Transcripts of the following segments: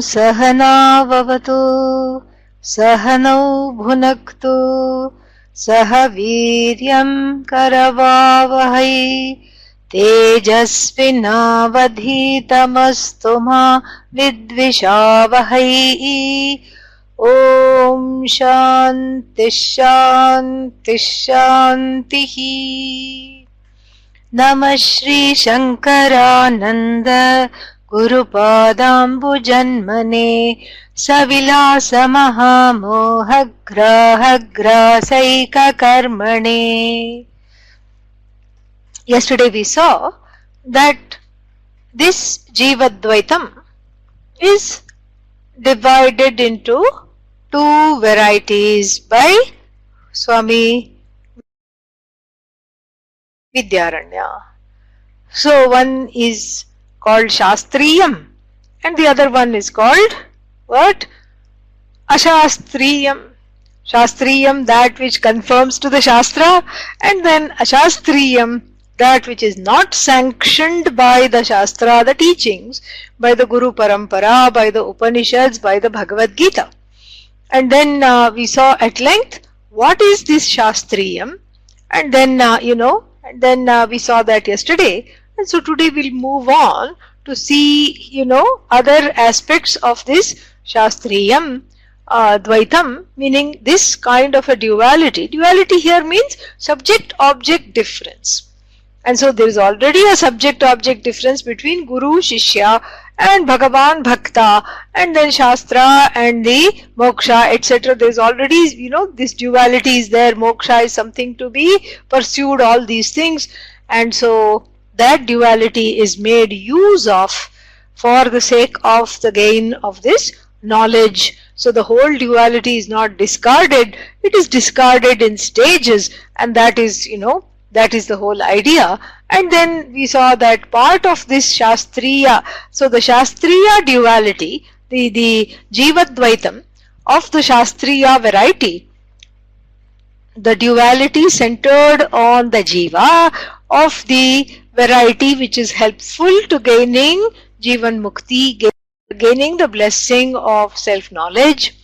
Sahana Vavatu Sahanau Bhunaktu Sahaviryam Karavavahai Tejasvinavadhitamastu ma vidvishavahai. Om Shanti Shanti Shantihi. Namah Shri Shankarananda Gurupadambu Janmane Savilasa Mahamohagrahagrasaika Karmane. Yesterday we saw that this Jivadvaitam is divided into two varieties by Swami Vidyaranya. So one is called Shastriyam and the other one is called what? Ashastriyam. Shastriyam, that which conforms to the Shastra, and then Ashastriyam, that which is not sanctioned by the Shastra, the teachings, by the Guru Parampara, by the Upanishads, by the Bhagavad Gita. And then we saw at length what is this Shastriyam, and then we saw that yesterday, and so today we'll move on to see other aspects of this Shastriyam Dvaitam, meaning this kind of a duality. Duality here means subject-object difference. And so there is already a subject-object difference between Guru, Shishya and Bhagavan, Bhakta, and then Shastra and the Moksha, etc. There is already, this duality is there. Moksha is something to be pursued, all these things. And so that duality is made use of for the sake of the gain of this knowledge. So the whole duality is not discarded, it is discarded in stages, and that is, that is the whole idea. And then we saw that part of this Shastriya, so the Shastriya duality, the Jivadvaitam of the Shastriya variety, the duality centered on the Jiva of the variety which is helpful to gaining Jivan Mukti, gaining the blessing of self-knowledge,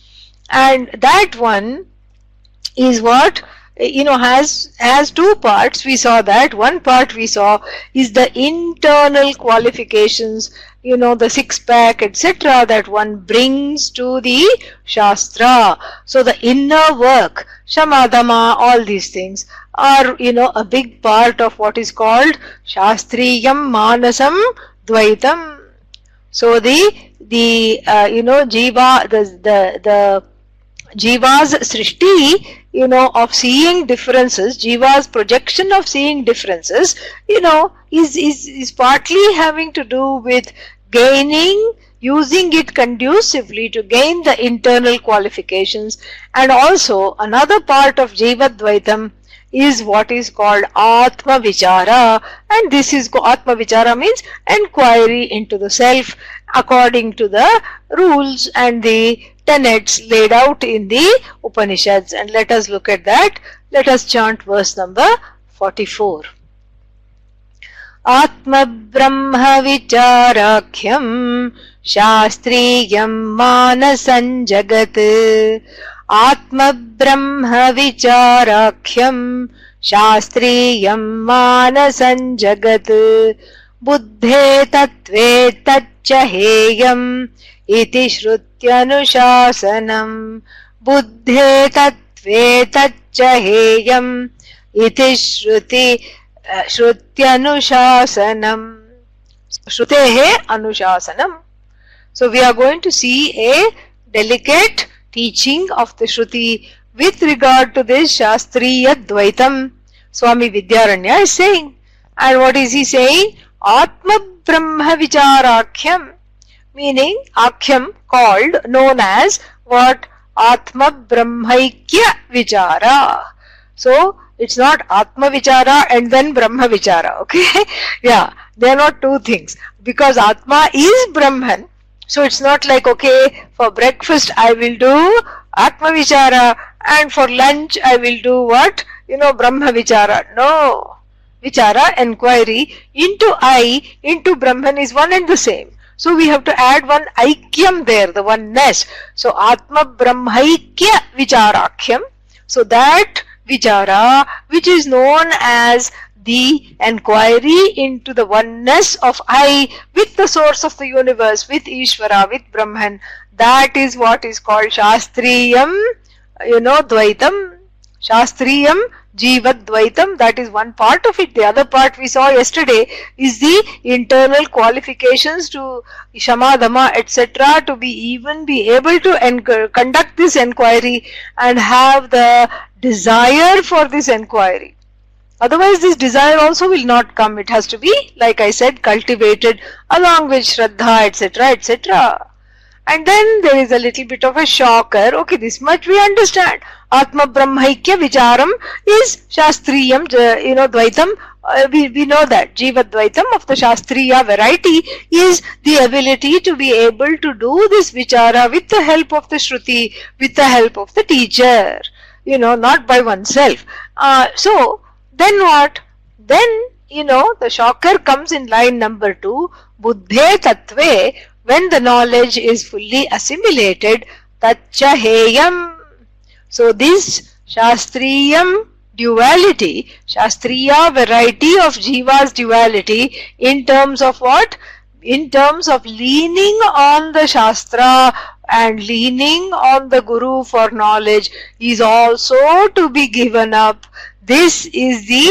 and that one is what has two parts. We saw that one part we saw is the internal qualifications, the six-pack, etc., that one brings to the Shastra. So the inner work, Shamadama, all these things are a big part of what is called Shastriyam Manasam Dvaitam. So the Jiva, the Jiva's srishti, of seeing differences, Jiva's projection of seeing differences, is partly having to do with using it conducively to gain the internal qualifications. And also another part of Jivadvaitam is what is called Ātma-vichāra, and this is Ātma-vichāra means inquiry into the self according to the rules and the tenets laid out in the Upanishads. And let us look at that. Let us chant verse number 44. Ātma-brahma-vichārakyam Shastriyam Manasam Jagat. Ātma-brahma-vichārakyam Shastriyam Manasam Jagat. Buddhe tattve tacca heyam iti śrutyanuṣāsanam. Buddhe tattve tacca heyam iti śrutyanuṣāsanam. Shrutehe anuṣāsanam. So we are going to see a delicate teaching of the Shruti with regard to this Shastriya Dvaitam. Swami Vidyaranya is saying. And what is he saying? Ātma-brahma-vichārakyam, meaning Akhyam, called, known as what? Ātma-brahmaikya-vichāra. So it's not Ātma-vichāra and then Brahma-vichāra, okay? Yeah, they are not two things. Because Atma is Brahman, so it's not like, okay, for breakfast I will do Ātma-vichāra and for lunch I will do what? Brahma-vichāra. No. Vichara, enquiry into I, into Brahman is one and the same. So we have to add one aikyam there, the oneness. So Ātma-vichāra. So that vichara, which is known as the enquiry into the oneness of I with the source of the universe, with Ishvara, with Brahman, that is what is called Shastriyam, Dvaitam, Shastriyam, Jiva Dvaitam. That is one part of it. The other part we saw yesterday is the internal qualifications to Shama, Dhamma, etc. to be able to conduct this enquiry and have the desire for this enquiry. Otherwise this desire also will not come. It has to be, like I said, cultivated along with Shraddha, etc., etc. And then there is a little bit of a shocker. Okay, this much we understand. Atma Brahmaikya Vicharam is Shastriyam, Dvaitam. We know that. Jiva Dvaitam of the Shastriya variety is the ability to be able to do this Vichara with the help of the Shruti, with the help of the teacher, not by oneself. So, then what? Then, the shocker comes in line number 2. Buddhe Tattve, when the knowledge is fully assimilated, Taccha Heyam. So this Shastriyam duality, Shastriya variety of Jiva's duality, in terms of what? In terms of leaning on the Shastra and leaning on the Guru for knowledge, is also to be given up. This is the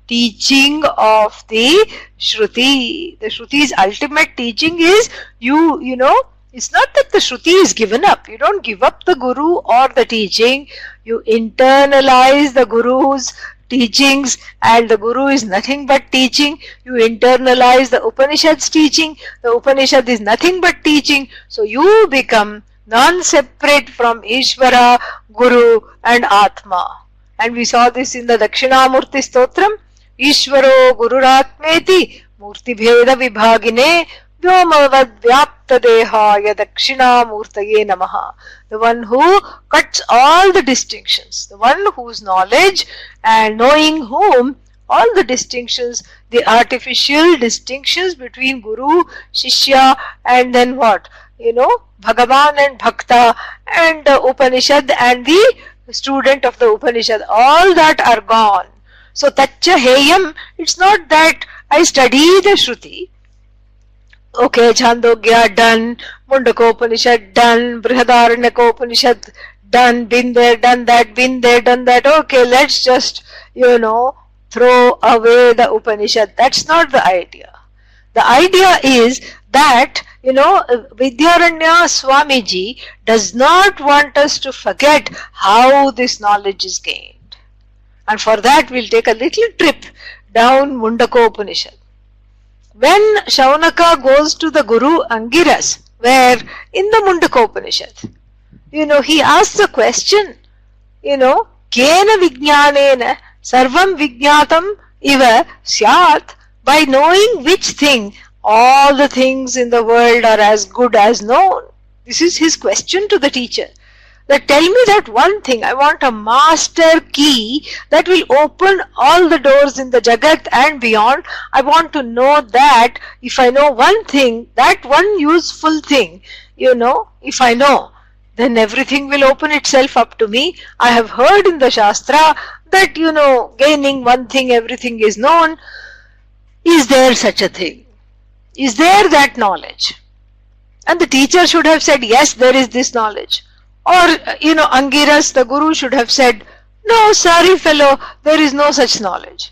teaching of the Shruti. The Shruti's ultimate teaching is, it's not that the Shruti is given up. You don't give up the Guru or the teaching. You internalize the Guru's teachings, and the Guru is nothing but teaching. You internalize the Upanishad's teaching. The Upanishad is nothing but teaching. So you become non-separate from Ishvara, Guru and Atma. And we saw this in the Dakshinamurti Stotram. Ishvaro Gururatmeti Murti Bheda Vibhagine Vyomavad Vyapta Dehaya Dakshinamurtaye Namaha. The one who cuts all the distinctions, the one whose knowledge and knowing whom all the distinctions, the artificial distinctions between Guru, Shishya, and then what? Bhagavan and Bhakta, and the Upanishad and the student of the Upanishad, all that are gone. So Taccha Heyam, it's not that I study the Shruti. Okay, Chandogya done, Muṇḍaka Upanishad done, Brihadaranyaka Upanishad done, been there, done that, been there, done that. Okay, let's just, throw away the Upanishad. That's not the idea. The idea is that, Vidyaranya Swamiji does not want us to forget how this knowledge is gained. And for that we'll take a little trip down Muṇḍaka Upanishad. When Shaunaka goes to the Guru Angiras, where in the Muṇḍaka Upanishad, he asks a question, Kena Vijnanena Sarvam Vijnatam Iva Syat, by knowing which thing all the things in the world are as good as known. This is his question to the teacher. That tell me that one thing. I want a master key that will open all the doors in the Jagat and beyond. I want to know that if I know one thing, that one useful thing, if I know, then everything will open itself up to me. I have heard in the Shastra that, gaining one thing, everything is known. Is there such a thing? Is there that knowledge? And the teacher should have said, yes, there is this knowledge. Or, Angiras, the Guru, should have said, no, sorry fellow, there is no such knowledge.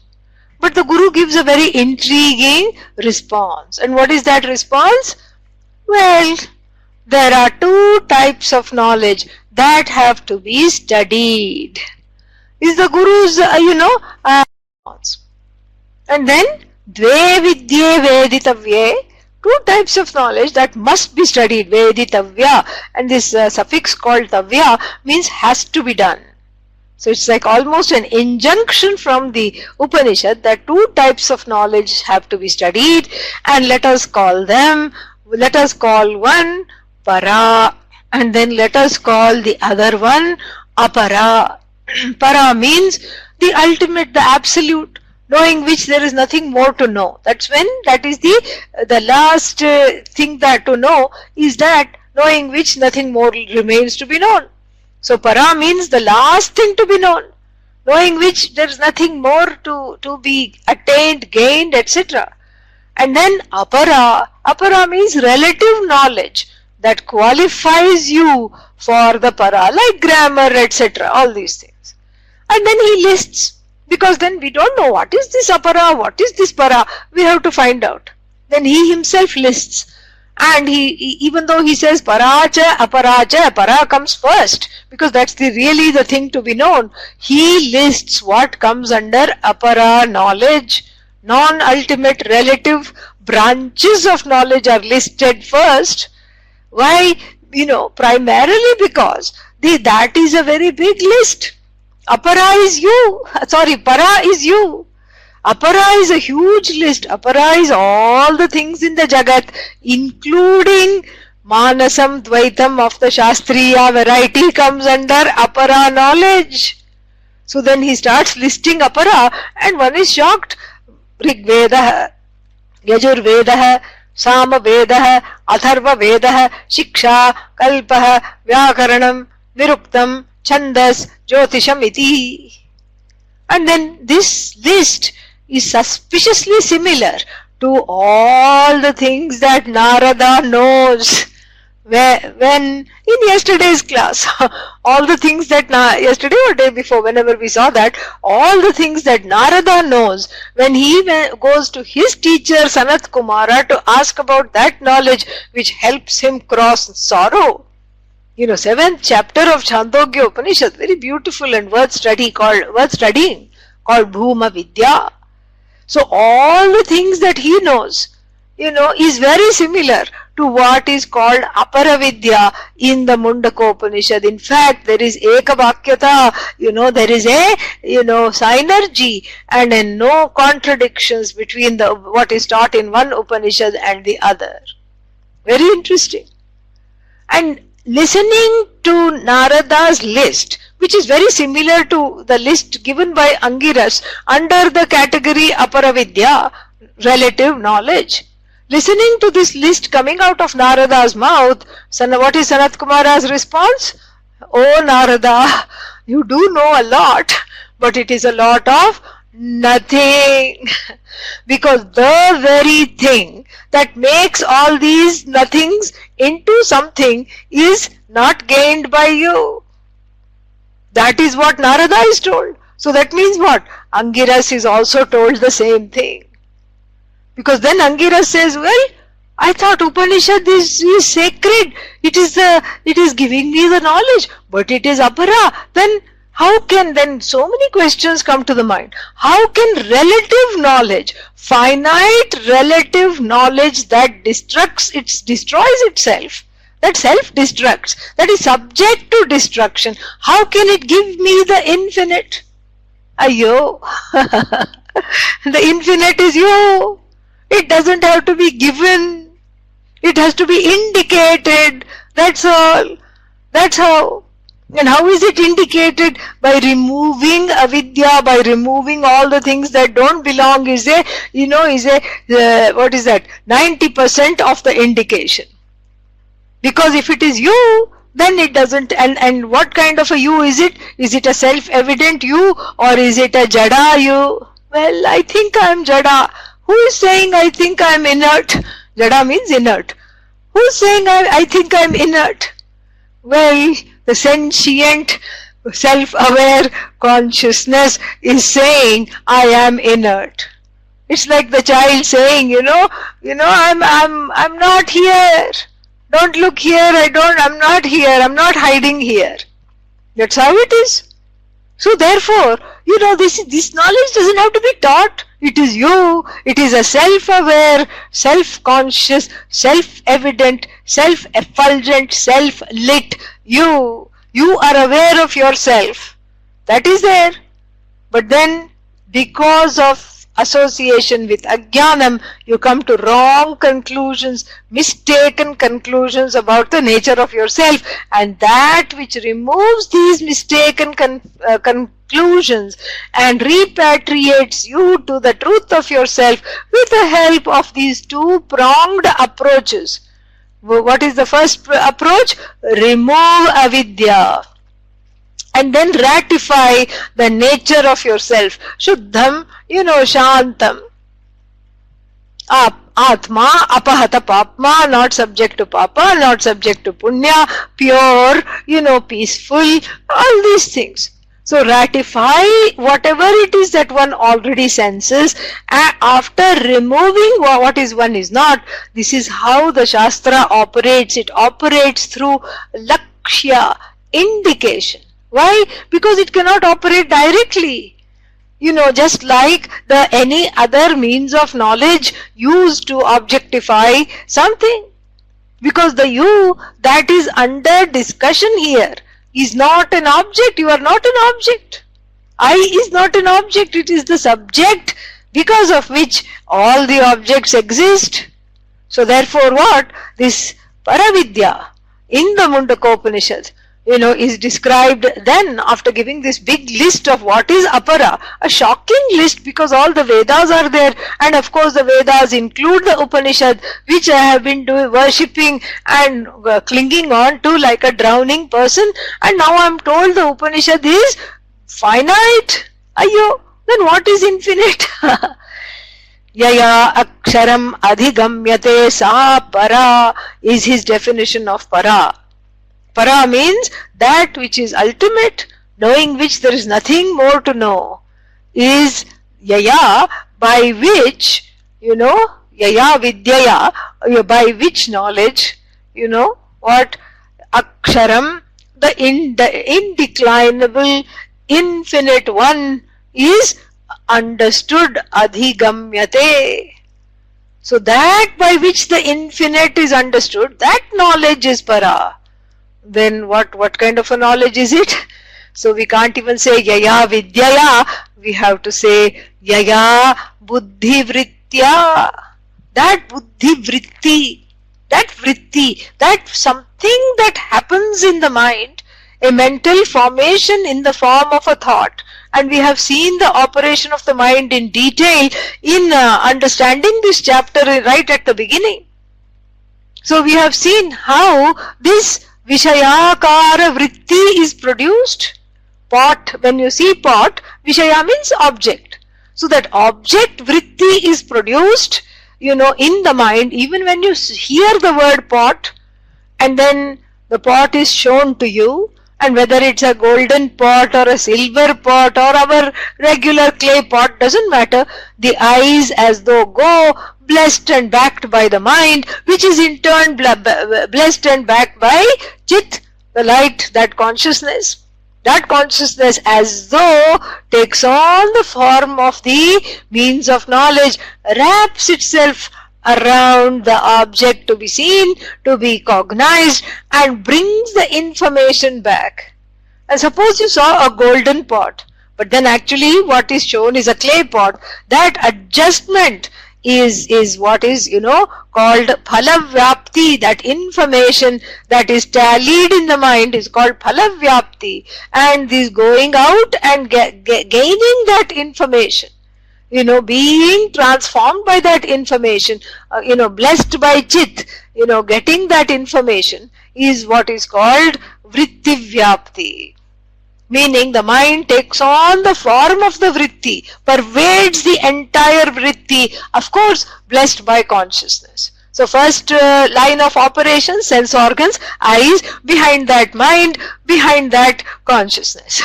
But the Guru gives a very intriguing response. And what is that response? Well, there are two types of knowledge that have to be studied. Is the Guru's, response. And then, Dve Vidye Veditavye, two types of knowledge that must be studied, Veditavya, and this suffix called Tavya means has to be done. So it's like almost an injunction from the Upanishad that two types of knowledge have to be studied, and let us call one Para, and then let us call the other one Apara. Para means the ultimate, the absolute. knowing which there is nothing more to know. That's when, that is the last thing that to know is that, knowing which nothing more remains to be known. So para means the last thing to be known, knowing which there is nothing more to be attained, gained, etc. And then apara means relative knowledge that qualifies you for the para, like grammar, etc., all these things. And then he lists, because then we don't know what is this apara, what is this para, we have to find out. Then he himself lists. And he even though he says paracha, aparacha, para comes first, because that's really the thing to be known, he lists what comes under apara knowledge. Non-ultimate relative branches of knowledge are listed first. Why? Primarily because that is a very big list. Apara is you. Sorry, para is you. Apara is a huge list. Apara is all the things in the Jagat, including Manasam Dvaitam of the Shastriya variety comes under apara knowledge. So then he starts listing apara, and one is shocked. Rigvedah, Yajurvedah, Samavedah, Atharvavedah, Shiksha, Kalpah, Vyakaranam, Niruktam, Chandas, Jyotisham iti. And then this list is suspiciously similar to all the things that Narada knows. When in yesterday's class, all the things that yesterday or day before, whenever we saw that, all the things that Narada knows, when he goes to his teacher Sanat Kumara to ask about that knowledge which helps him cross sorrow. 7th chapter of Chandogya Upanishad, very beautiful and worth studying, called Bhuma Vidya. So all the things that he knows, is very similar to what is called Aparavidya in the Muṇḍaka Upanishad. In fact, there is Ekavakyata, there is a, synergy and no contradictions between what is taught in one Upanishad and the other. Very interesting. And listening to Narada's list, which is very similar to the list given by Angiras under the category Aparavidya, relative knowledge. Listening to this list coming out of Narada's mouth, what is Sanat Kumara's response? Oh Narada, you do know a lot, but it is a lot of nothing. Because the very thing that makes all these nothings into something is not gained by you. That is what Narada is told. So that means what? Angiras is also told the same thing. Because then Angiras says, well, I thought Upanishad is sacred. It is giving me the knowledge, but it is apara. Then how can, then so many questions come to the mind. How can relative knowledge, finite relative knowledge that destroys itself, that self-destructs, that is subject to destruction, how can it give me the infinite? Ayyo, the infinite is you. It doesn't have to be given. It has to be indicated. That's all. That's how. And how is it indicated? By removing avidya, by removing all the things that don't belong what is that? 90% of the indication. Because if it is you, then it doesn't, and what kind of a you is it? Is it a self-evident you, or is it a jada you? Well, I think I am jada. Who is saying I think I am inert? Jada means inert. Who is saying I think I am inert? Well, the sentient, self-aware consciousness is saying I am inert. It's like the child saying, I'm not here. Don't look here, I'm not here, I'm not hiding here. That's how it is. So therefore, this knowledge doesn't have to be taught. It is you. It is a self-aware, self-conscious, self-evident, self-effulgent, self-lit you. You are aware of yourself. That is there. But then, because of association with ajnanam, you come to wrong conclusions, mistaken conclusions about the nature of yourself, and that which removes these mistaken conclusions and repatriates you to the truth of yourself with the help of these two-pronged approaches. What is the first approach? Remove avidya and then ratify the nature of yourself. Shuddham, shantam. Atma, apahata papma, not subject to papa, not subject to punya, pure, peaceful, all these things. So ratify whatever it is that one already senses, and after removing what is one is not. This is how the Shastra operates. It operates through lakshya, indication. Why? Because it cannot operate directly. Just like any other means of knowledge used to objectify something. Because the you that is under discussion here is not an object. You are not an object. I is not an object. It is the subject because of which all the objects exist. So therefore what? This Paravidya in the Muṇḍaka Upanishad is described then after giving this big list of what is apara, a shocking list because all the Vedas are there, and of course the Vedas include the Upanishad, which I have been worshipping and clinging on to like a drowning person, and now I am told the Upanishad is finite. Ayyo, then what is infinite? Yaya aksharam adhigamyate sa para is his definition of para. Para means that which is ultimate, knowing which there is nothing more to know, is yaya, by which, yaya vidyaya, by which knowledge, what aksharam, the indeclinable, infinite one is understood, adhigamyate. So that by which the infinite is understood, that knowledge is para. Then what kind of a knowledge is it? So we can't even say yaya vidyaya, we have to say yaya buddhi vrittya. That buddhi vritti, that something that happens in the mind, a mental formation in the form of a thought. And we have seen the operation of the mind in detail in understanding this chapter right at the beginning. So we have seen how this Vishayakara vritti is produced. Pot, when you see pot, Vishaya means object. So that object vritti is produced, in the mind, even when you hear the word pot, and then the pot is shown to you, and whether it's a golden pot or a silver pot or our regular clay pot, doesn't matter. The eyes as though go blessed and backed by the mind, which is in turn blessed and backed by Chit, the light, that consciousness. That consciousness as though takes on the form of the means of knowledge, wraps itself around the object to be seen, to be cognized, and brings the information back. And suppose you saw a golden pot, but then actually what is shown is a clay pot. That adjustment is what is called phalavyapti. That information that is tallied in the mind is called phalavyapti, and this going out and gaining that information, being transformed by that information, blessed by Chit, getting that information is what is called vrittivyapti. Meaning the mind takes on the form of the vritti, pervades the entire vritti, of course blessed by consciousness. So first line of operation, sense organs, eyes, behind that mind, behind that consciousness.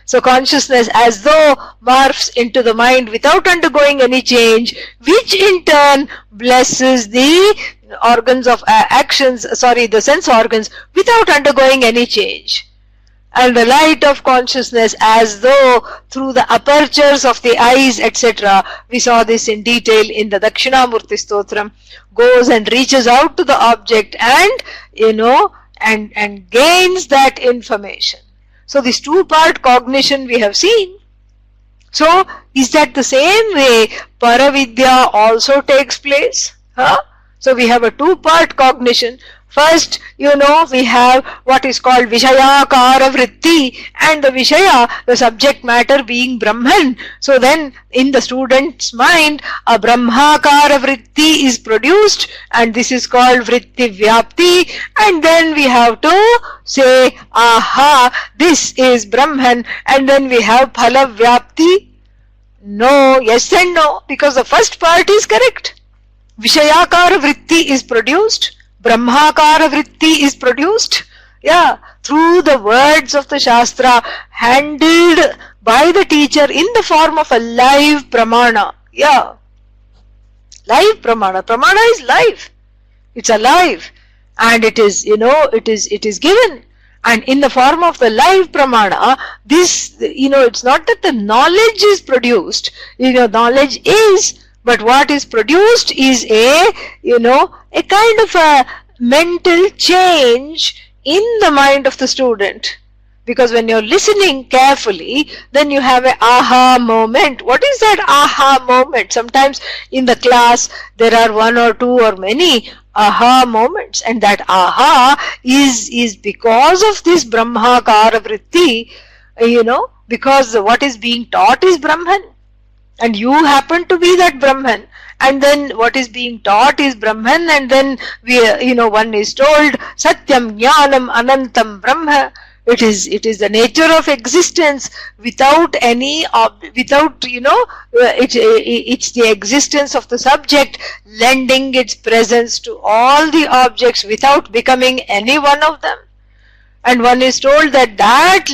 So consciousness as though morphs into the mind without undergoing any change, which in turn blesses the organs of the sense organs without undergoing any change. And the light of consciousness as though through the apertures of the eyes, etc. We saw this in detail in the Dakshinamurti Stotram, goes and reaches out to the object and, and gains that information. So this two-part cognition we have seen. So, is that the same way Paravidya also takes place? Huh? So, we have a two-part cognition. First, we have what is called Vishayakara Vritti, and the Vishaya, the subject matter being Brahman. So then, in the student's mind, a Brahmakara Vritti is produced, and this is called Vritti Vyapti, and then we have to say, aha, this is Brahman, and then we have Phala Vyapti. No, yes and no, because the first part is correct. Vishayakara Vritti is produced. Brahmakara Vritti is produced, through the words of the Shastra, handled by the teacher in the form of a live pramana. Live pramana. Pramana is live. It's alive. And it is, it is given. And in the form of the live pramana, this, it's not that the knowledge is produced. Knowledge is, but what is produced is a kind of a mental change in the mind of the student. Because when you're listening carefully, then you have an aha moment. What is that aha moment? Sometimes in the class, there are one or two or many aha moments. And that aha is because of this Brahmakara Vritti, because what is being taught is Brahman. And you happen to be that Brahman, and then what is being taught is Brahman, and then one is told Satyam Jnanam Anantam Brahma. It is the nature of existence without any it's the existence of the subject lending its presence to all the objects without becoming any one of them. And one is told that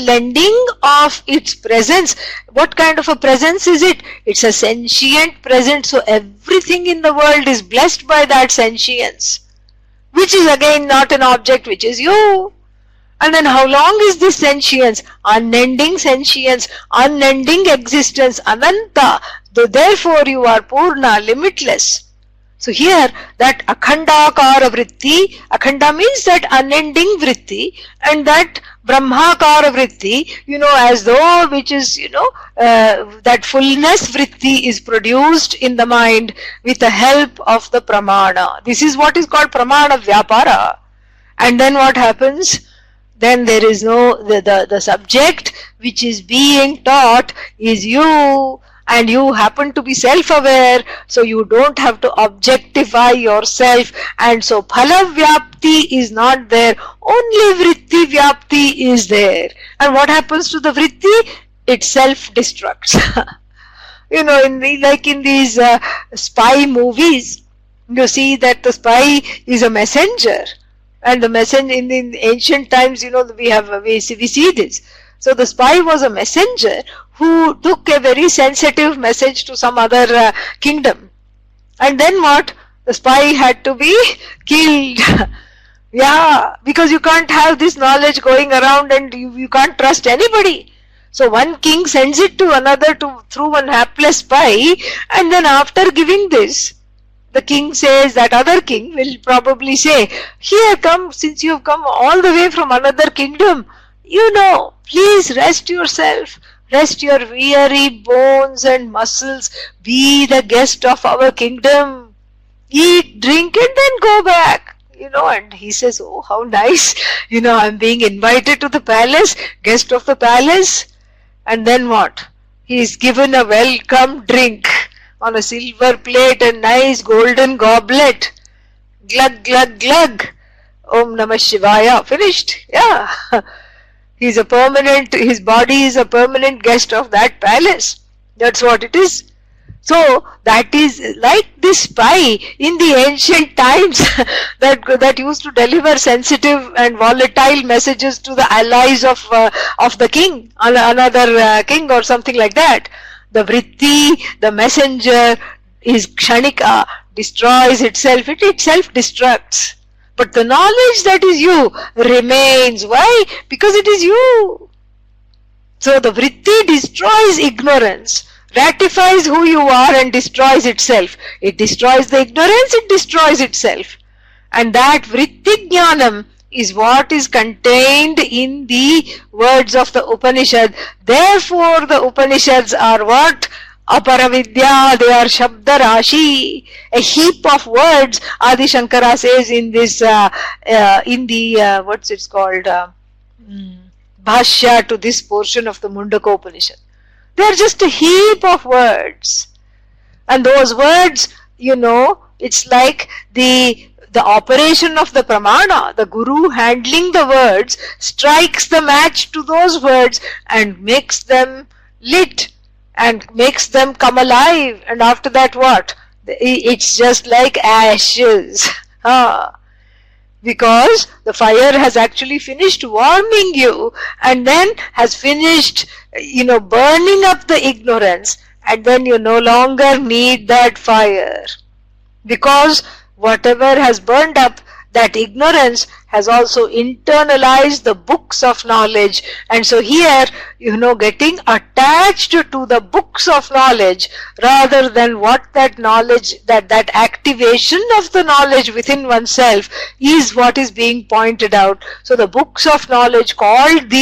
lending of its presence, what kind of a presence is it? It's a sentient presence, so everything in the world is blessed by that sentience, which is again not an object, which is you. And then how long is this sentience? Unending sentience, unending existence, Ananta. Therefore you are Purna, limitless. So here, that Akhandakara Vritti, Akhanda means that unending Vritti, and that Brahmakara Vritti, as though which is, that fullness Vritti is produced in the mind with the help of the Pramana. This is what is called Pramana Vyapara. And then what happens? Then there is the subject which is being taught is you. And you happen to be self-aware, so you don't have to objectify yourself, and so Phala Vyapti is not there, only Vritti Vyapti is there. And what happens to the Vritti? It self-destructs. In these spy movies, you see that the spy is a messenger, and the messenger in the ancient times, we see this. So the spy was a messenger who took a very sensitive message to some other kingdom. And then what? The spy had to be killed. Because you can't have this knowledge going around, and you can't trust anybody. So one king sends it to another through one hapless spy, and then after giving this, the king says, that other king will probably say, here come, since you have come all the way from another kingdom, please rest yourself, rest your weary bones and muscles, be the guest of our kingdom, eat, drink, and then go back. And he says, oh, how nice, I'm being invited to the palace, guest of the palace. And then what? He is given a welcome drink on a silver plate and nice golden goblet. Glug, glug, glug. Om Namah Shivaya. Finished. His body is a permanent guest of that palace. That's what it is. So that is like this spy in the ancient times that used to deliver sensitive and volatile messages to the allies of the king, another king or something like that. The vritti, the messenger, is kshanika, destroys itself. It itself destructs. But the knowledge that is you remains. Why? Because it is you. So the vritti destroys ignorance, ratifies who you are, and destroys itself. It destroys the ignorance, it destroys itself. And that vritti jnanam is what is contained in the words of the Upanishad. Therefore the Upanishads are what? Aparavidya, they are Shabda Rashi, a heap of words. Adi Shankara says in this, what's it called, Bhashya to this portion of the Muṇḍaka Upanishad. They are just a heap of words. And those words, it's like the operation of the pramana, the guru handling the words, strikes the match to those words and makes them lit and makes them come alive. And after that what? It's just like ashes. Because the fire has actually finished warming you and then has finished, burning up the ignorance, and then you no longer need that fire. Because whatever has burned up, that ignorance has also internalized the books of knowledge. And so here, getting attached to the books of knowledge rather than what that knowledge, that activation of the knowledge within oneself is what is being pointed out. So the books of knowledge called the